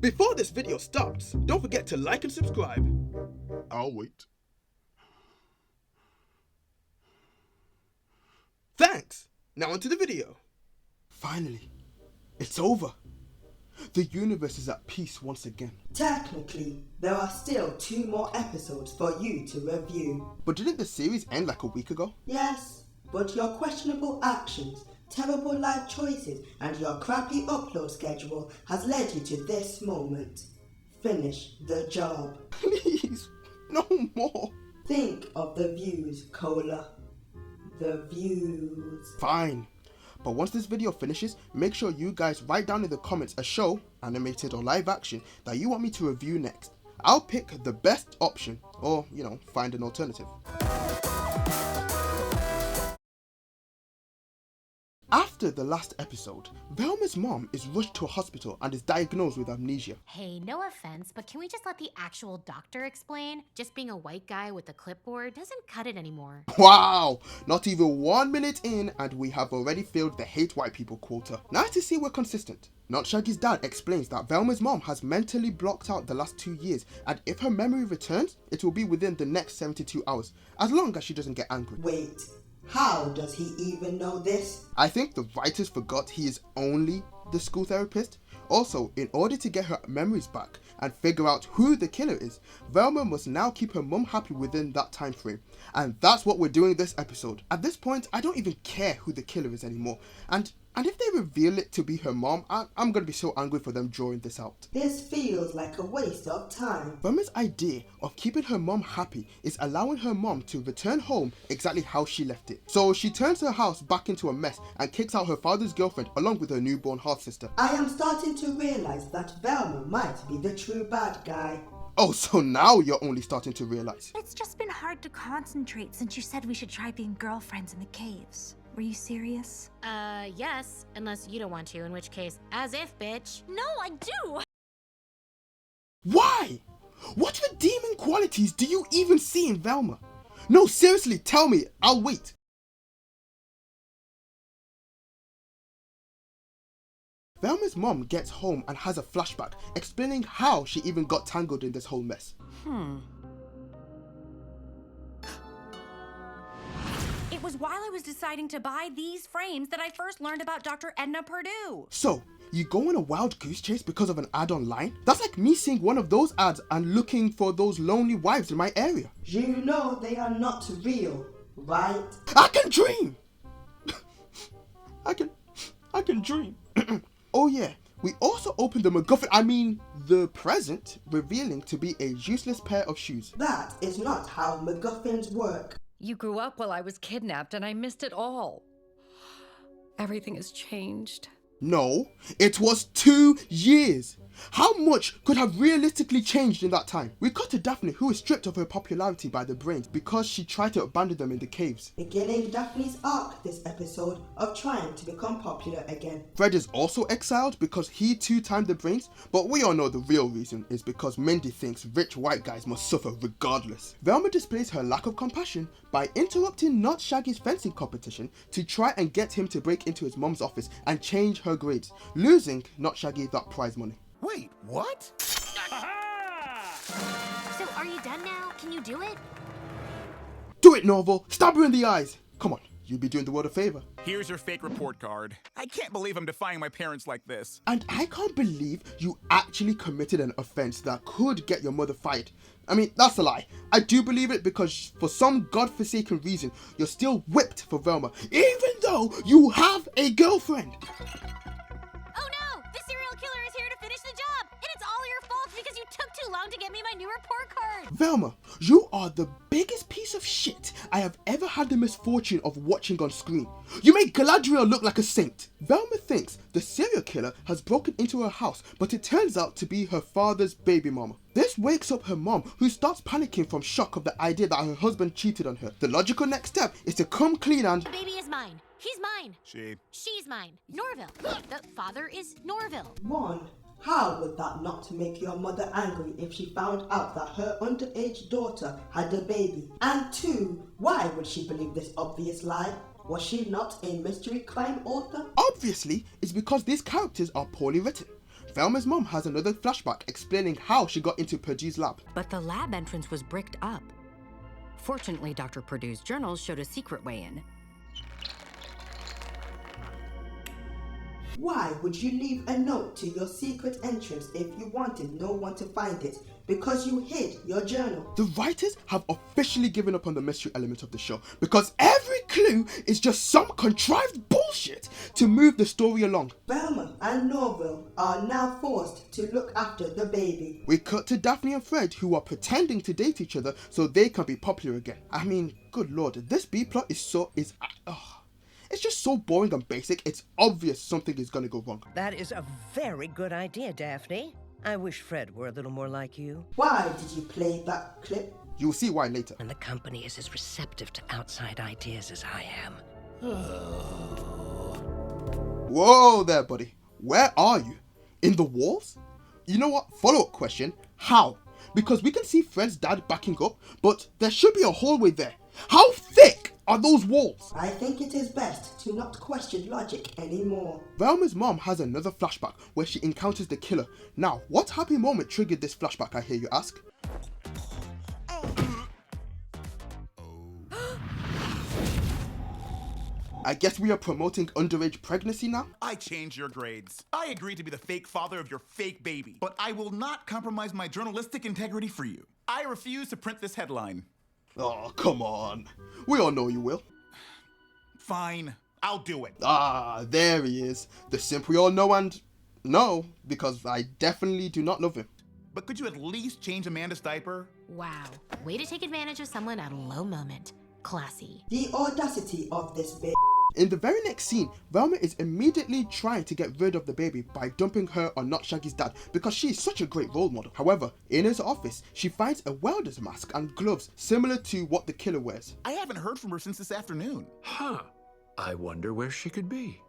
Before this video starts, don't forget to like and subscribe. I'll wait. Thanks! Now onto the video. Finally, it's over. The universe is at peace once again. Technically, there are still 2 more episodes for you to review. But didn't the series end like a week ago? Yes, but your questionable actions, terrible life choices, and your crappy upload schedule has led you to this moment. Finish the job. Please, no more. Think of the views, Cola. The views. Fine. But once this video finishes, make sure you guys write down in the comments a show, animated or live action, that you want me to review next. I'll pick the best option, or, find an alternative. After the last episode, Velma's mom is rushed to a hospital and is diagnosed with amnesia. Hey, no offense, but can we just let the actual doctor explain? Just being a white guy with a clipboard doesn't cut it anymore. Wow! Not even 1 minute in and we have already filled the hate white people quota. Nice to see we're consistent. Not Shaggy's dad explains that Velma's mom has mentally blocked out the last 2 years, and if her memory returns, it will be within the next 72 hours, as long as she doesn't get angry. Wait, how does he even know this? I think the writers forgot he is only the school therapist. Also, in order to get her memories back and figure out who the killer is, Velma must now keep her mum happy within that time frame. And that's what we're doing this episode. At this point, I don't even care who the killer is anymore. And if they reveal it to be her mom, I'm gonna be so angry for them drawing this out. This feels like a waste of time. Velma's idea of keeping her mom happy is allowing her mom to return home exactly how she left it. So she turns her house back into a mess and kicks out her father's girlfriend along with her newborn half-sister. I am starting to realize that Velma might be the true bad guy. Oh, so now you're only starting to realize. It's just been hard to concentrate since you said we should try being girlfriends in the caves. Were you serious? Yes, unless you don't want to, in which case, as if, bitch. No, I do! Why? What redeeming qualities do you even see in Velma? No, seriously, tell me. I'll wait. Velma's mom gets home and has a flashback explaining how she even got tangled in this whole mess. It was while I was deciding to buy these frames that I first learned about Dr. Edna Purdue. So, you go on a wild goose chase because of an ad online? That's like me seeing one of those ads and looking for those lonely wives in my area. You know they are not real, right? I can dream! I can dream. Oh yeah, we also opened the present, revealing to be a useless pair of shoes. That is not how MacGuffins work. You grew up while I was kidnapped and I missed it all. Everything has changed. No, it was 2 years. How much could have realistically changed in that time? We cut to Daphne, who is stripped of her popularity by the brains because she tried to abandon them in the caves. Beginning Daphne's arc this episode of trying to become popular again. Fred is also exiled because he too timed the brains, but we all know the real reason is because Mindy thinks rich white guys must suffer regardless. Velma displays her lack of compassion by interrupting Not Shaggy's fencing competition to try and get him to break into his mom's office and change her grades, losing Not Shaggy that prize money. Wait, what? So are you done now? Can you do it? Do it, Norval! Stab her in the eyes! Come on, you'd be doing the world a favor. Here's your fake report card. I can't believe I'm defying my parents like this. And I can't believe you actually committed an offense that could get your mother fired. I mean, that's a lie. I do believe it because for some godforsaken reason, you're still whipped for Velma, even though you have a girlfriend. Oh no! The serial killer is here to finish the job! And it's all your fault because you took too long to get me my new report card! Velma, you are the biggest piece of shit I have ever had the misfortune of watching on screen. You make Galadriel look like a saint. Velma thinks the serial killer has broken into her house, but it turns out to be her father's baby mama. This wakes up her mom, who starts panicking from shock of the idea that her husband cheated on her. The logical next step is to come clean and... The baby is mine. He's mine. She's mine. Norville. The father is Norville. 1. How would that not make your mother angry if she found out that her underage daughter had a baby? And 2. Why would she believe this obvious lie? Was she not a mystery crime author? Obviously, it's because these characters are poorly written. Velma's mom has another flashback explaining how she got into Purdue's lab. But the lab entrance was bricked up. Fortunately, Dr. Purdue's journals showed a secret way in. Why would you leave a note to your secret entrance if you wanted no one to find it? Because you hid your journal. The writers have officially given up on the mystery element of the show because every clue is just some contrived bullshit to move the story along. Velma and Norville are now forced to look after the baby. We cut to Daphne and Fred, who are pretending to date each other so they can be popular again. I mean, good lord, this B-plot it's just so boring and basic, it's obvious something is gonna go wrong. That is a very good idea, Daphne. I wish Fred were a little more like you. Why did you play that clip? You'll see why later. And the company is as receptive to outside ideas as I am. Whoa there, buddy. Where are you? In the walls? You know what? Follow-up question. How? Because we can see Fred's dad backing up, but there should be a hallway there. How thick are those walls? I think it is best to not question logic anymore. Velma's mom has another flashback where she encounters the killer. Now, what happy moment triggered this flashback, I hear you ask? I guess we are promoting underage pregnancy now? I changed your grades. I agreed to be the fake father of your fake baby, but I will not compromise my journalistic integrity for you. I refuse to print this headline. Oh, come on. We all know you will. Fine, I'll do it. Ah, there he is. The simp we all know and no, because I definitely do not love him. But could you at least change Amanda's diaper? Wow. Way to take advantage of someone at a low moment. Classy. The audacity of this bitch. In the very next scene, Velma is immediately trying to get rid of the baby by dumping her on Not Shaggy's dad because she is such a great role model. However, in his office, she finds a welder's mask and gloves similar to what the killer wears. I haven't heard from her since this afternoon. Huh. I wonder where she could be.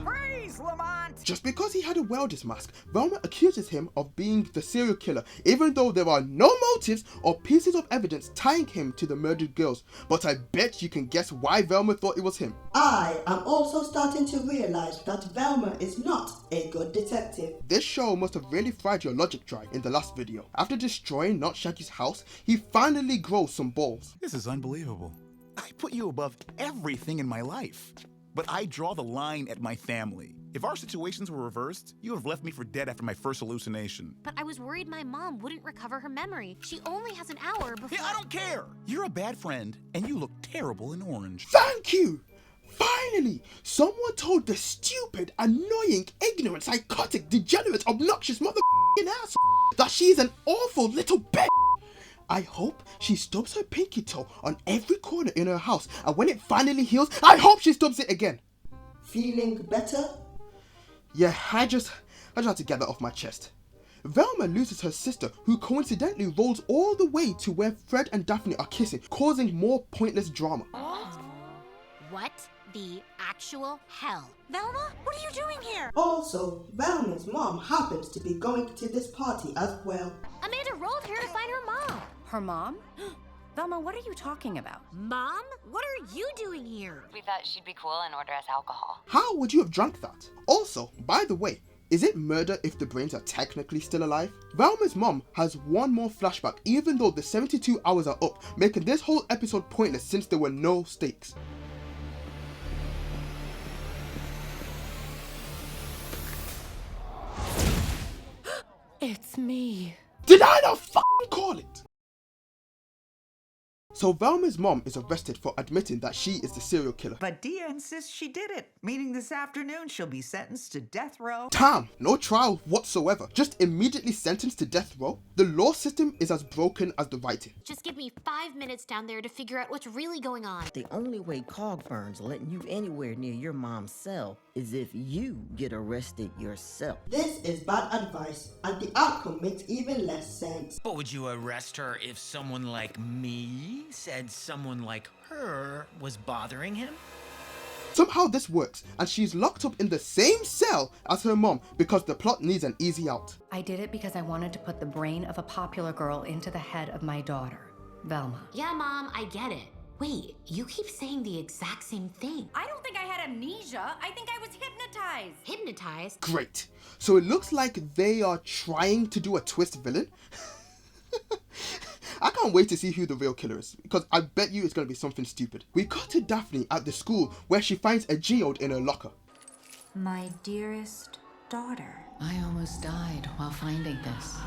Freeze, Lamont! Just because he had a welder's mask, Velma accuses him of being the serial killer, even though there are no motives or pieces of evidence tying him to the murdered girls. But I bet you can guess why Velma thought it was him. I am also starting to realize that Velma is not a good detective. This show must have really fried your logic dry in the last video. After destroying Not Shaggy's house, he finally grows some balls. This is unbelievable. I put you above everything in my life. But I draw the line at my family. If our situations were reversed, you would have left me for dead after my first hallucination. But I was worried my mom wouldn't recover her memory. She only has an hour before— Yeah, I don't care! You're a bad friend, and you look terrible in orange. Thank you! Finally, someone told the stupid, annoying, ignorant, psychotic, degenerate, obnoxious mother***ing ass that she's an awful little bitch. I hope she stubs her pinky toe on every corner in her house, and when it finally heals, I hope she stubs it again. Feeling better? Yeah, I just had to get that off my chest. Velma loses her sister, who coincidentally rolls all the way to where Fred and Daphne are kissing, causing more pointless drama. What the actual hell? Velma, what are you doing here? Also, Velma's mom happens to be going to this party as well. Amanda rolled here to find her mom. Her mom? Velma, what are you talking about? Mom? What are you doing here? We thought she'd be cool and order us alcohol. How would you have drunk that? Also, by the way, is it murder if the brains are technically still alive? Velma's mom has one more flashback even though the 72 hours are up, making this whole episode pointless since there were no stakes. It's me. Did I not f***ing call it? So Velma's mom is arrested for admitting that she is the serial killer. But Dia insists she did it, meaning this afternoon she'll be sentenced to death row. Damn, no trial whatsoever. Just immediately sentenced to death row? The law system is as broken as the writing. Just give me 5 minutes down there to figure out what's really going on. The only way Cogburns letting you anywhere near your mom's cell is if you get arrested yourself. This is bad advice, and the outcome makes even less sense. But would you arrest her if someone like me said someone like her was bothering him? Somehow this works, and she's locked up in the same cell as her mom because the plot needs an easy out. I did it because I wanted to put the brain of a popular girl into the head of my daughter, Velma. Yeah, Mom, I get it. Wait, you keep saying the exact same thing. I don't think I had amnesia. I think I was hypnotized. Hypnotized? Great. So it looks like they are trying to do a twist villain. I can't wait to see who the real killer is, because I bet you it's going to be something stupid. We cut to Daphne at the school where she finds a geode in her locker. My dearest daughter. I almost died while finding this.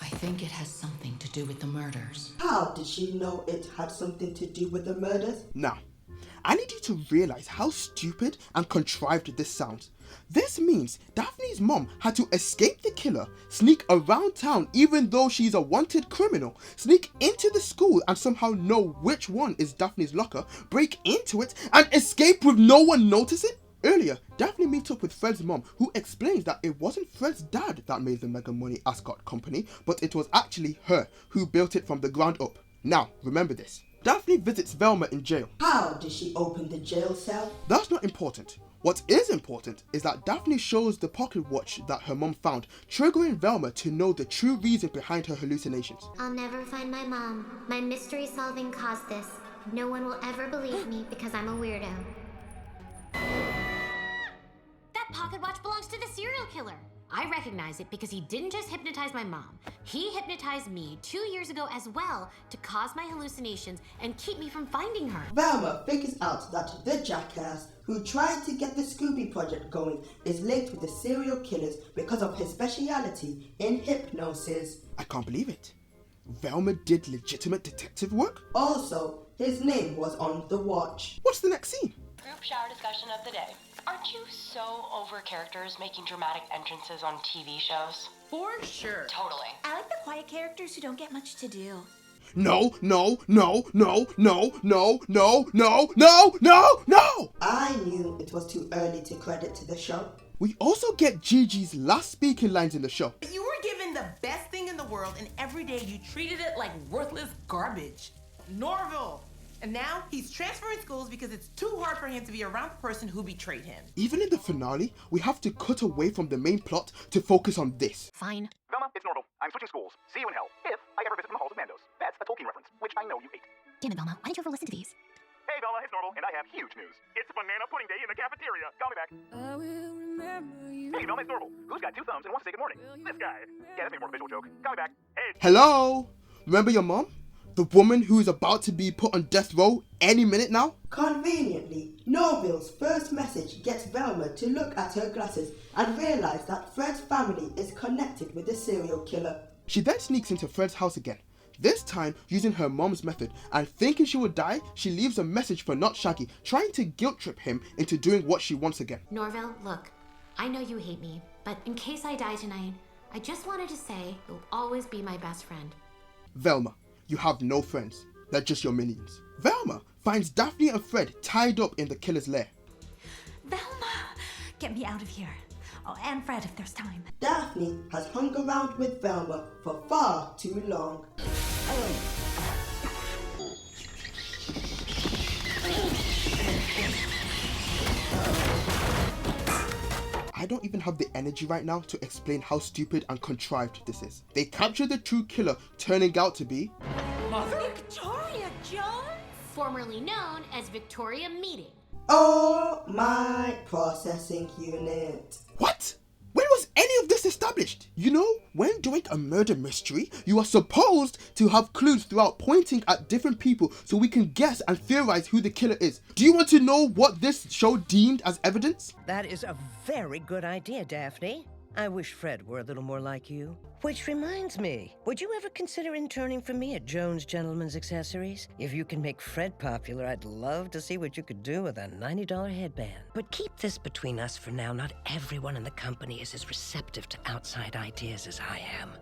I think it has something to do with the murders. How did she know it had something to do with the murders? Now, I need you to realize how stupid and contrived this sounds. This means Daphne's mom had to escape the killer, sneak around town even though she's a wanted criminal, sneak into the school and somehow know which one is Daphne's locker, break into it and escape with no one noticing? Earlier, Daphne meets up with Fred's mom, who explains that it wasn't Fred's dad that made the Mega Money Ascot company, but it was actually her who built it from the ground up. Now, remember this. Daphne visits Velma in jail. How did she open the jail cell? That's not important. What is important is that Daphne shows the pocket watch that her mom found, triggering Velma to know the true reason behind her hallucinations. I'll never find my mom. My mystery solving caused this. No one will ever believe me because I'm a weirdo. That pocket watch belongs to the serial killer. I recognize it because he didn't just hypnotize my mom. He hypnotized me 2 years ago as well to cause my hallucinations and keep me from finding her. Velma figures out that the jackass who tried to get the Scooby project going is linked with the serial killers because of his speciality in hypnosis. I can't believe it. Velma did legitimate detective work? Also, his name was on the watch. What's the next scene? Group shower discussion of the day. Aren't you so over characters making dramatic entrances on TV shows? For sure. Totally. I like the quiet characters who don't get much to do. No, no, no, no, no, no, no, no, no, no, no! I knew it was too early to credit to the show. We also get Gigi's last speaking lines in the show. You were given the best thing in the world, and every day you treated it like worthless garbage. Norville. And now he's transferring schools because it's too hard for him to be around the person who betrayed him. Even in the finale, we have to cut away from the main plot to focus on this. Fine. Velma, it's Norval. I'm switching schools. See you in hell. If I ever visit the halls of Mandos. That's a Tolkien reference, which I know you hate. Damn it, Velma. Why didn't you ever listen to these? Hey, Velma, it's Norval, and I have huge news. It's banana pudding day in the cafeteria. Call me back. I will remember you. Hey, Velma, it's Norval. Who's got 2 thumbs and wants to say good morning? This guy. Yeah, that's more of a visual joke. Call me back. Hey. Hello? Remember your mom? The woman who is about to be put on death row any minute now? Conveniently, Norville's first message gets Velma to look at her glasses and realize that Fred's family is connected with the serial killer. She then sneaks into Fred's house again, this time using her mom's method, and thinking she would die, she leaves a message for not Shaggy, trying to guilt trip him into doing what she wants again. Norville, look, I know you hate me, but in case I die tonight, I just wanted to say you'll always be my best friend. Velma, you have no friends. They're just your minions. Velma finds Daphne and Fred tied up in the killer's lair. Velma! Get me out of here. Oh, and Fred if there's time. Daphne has hung around with Velma for far too long. I don't even have the energy right now to explain how stupid and contrived this is. They capture the true killer, turning out to be... Mother? Victoria Jones? Formerly known as Victoria Meeting. Oh my processing unit. What? When was any of this established? You know, when doing a murder mystery, you are supposed to have clues throughout pointing at different people so we can guess and theorize who the killer is. Do you want to know what this show deemed as evidence? That is a very good idea, Daphne. I wish Fred were a little more like you. Which reminds me, would you ever consider interning for me at Jones Gentlemen's Accessories? If you can make Fred popular, I'd love to see what you could do with a $90 headband. But keep this between us for now. Not everyone in the company is as receptive to outside ideas as I am.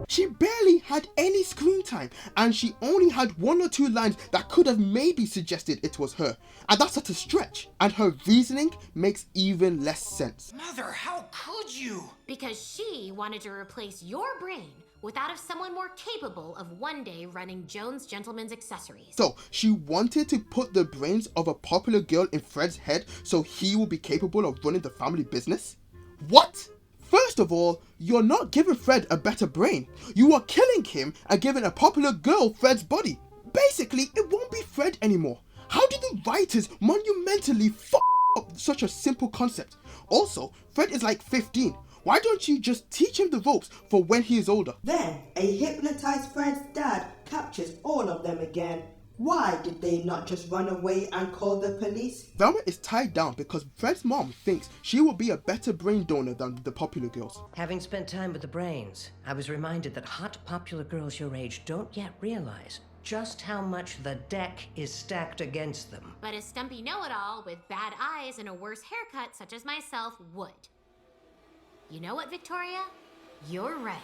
She barely had any screen time, and she only had 1 or 2 lines that could have maybe suggested it was her. And that's at a stretch. And her reasoning makes even less sense. Mother, how could you? Because she wanted to replace your brain with that of someone more capable of one day running Jones Gentlemen's Accessories. So, she wanted to put the brains of a popular girl in Fred's head so he will be capable of running the family business? What? First of all, you're not giving Fred a better brain. You are killing him and giving a popular girl Fred's body. Basically, it won't be Fred anymore. How did the writers monumentally f up such a simple concept? Also, Fred is like 15. Why don't you just teach him the ropes for when he is older? Then, a hypnotized Fred's dad captures all of them again. Why did they not just run away and call the police? Velma is tied down because Fred's mom thinks she will be a better brain donor than the popular girls. Having spent time with the brains, I was reminded that hot popular girls your age don't yet realize just how much the deck is stacked against them. But a stumpy know-it-all with bad eyes and a worse haircut such as myself would. You know what, Victoria? You're right.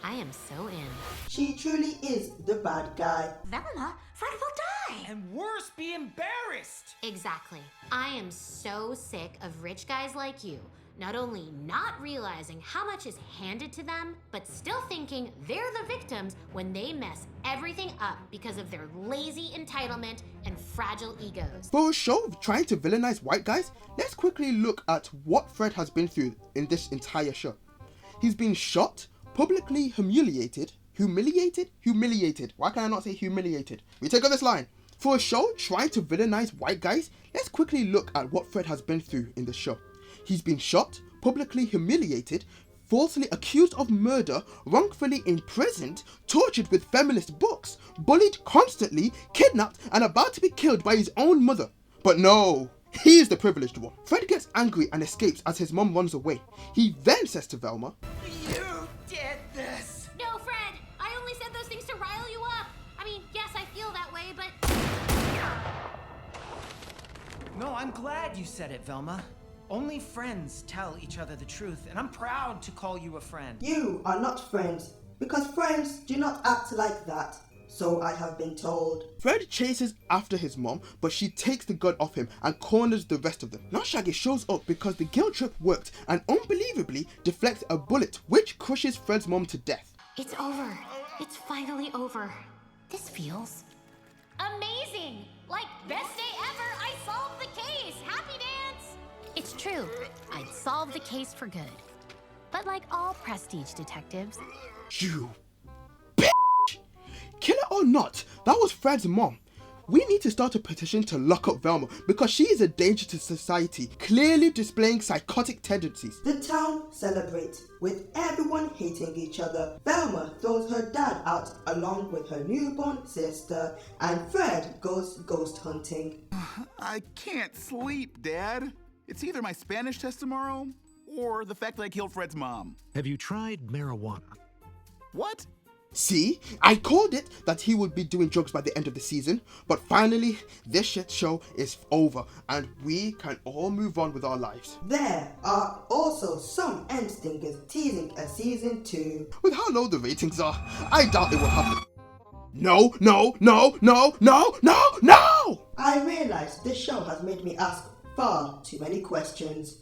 I am so in. She truly is the bad guy. Velma, Fred will die! And worse, be embarrassed! Exactly. I am so sick of rich guys like you, not only not realizing how much is handed to them, but still thinking they're the victims when they mess everything up because of their lazy entitlement and fragile egos. For a show trying to villainize white guys, let's quickly look at what Fred has been through in this entire show. He's been shot, publicly humiliated. Why can I not say humiliated? We take on this line. For a show trying to villainize white guys, let's quickly look at what Fred has been through in the show. He's been shot, publicly humiliated, falsely accused of murder, wrongfully imprisoned, tortured with feminist books, bullied constantly, kidnapped, and about to be killed by his own mother. But no, he is the privileged one. Fred gets angry and escapes as his mom runs away. He then says to Velma, "You did this!" No, Fred! I only said those things to rile you up! I mean, yes, I feel that way, but... No, I'm glad you said it, Velma. Only friends tell each other the truth, and I'm proud to call you a friend. You are not friends, because friends do not act like that. So I have been told. Fred chases after his mom, but she takes the gun off him and corners the rest of them. Now Shaggy shows up because the guilt trip worked and unbelievably deflects a bullet which crushes Fred's mom to death. It's over. It's finally over. This feels amazing. Like, best day ever. I solved the case. Happy dance. It's true. I'd solved the case for good. But like all prestige detectives... You bitch! Killer or not, that was Fred's mom. We need to start a petition to lock up Velma because she is a danger to society, clearly displaying psychotic tendencies. The town celebrates, with everyone hating each other. Velma throws her dad out along with her newborn sister, and Fred goes ghost hunting. I can't sleep, Dad. It's either my Spanish test tomorrow or the fact that I killed Fred's mom. Have you tried marijuana? What? See, I called it that he would be doing drugs by the end of the season, but finally, this shit show is over and we can all move on with our lives. There are also some end stinkers teasing a season 2. With how low the ratings are, I doubt it will happen. No, no, no, no, no, no, no! I realize this show has made me ask far too many questions.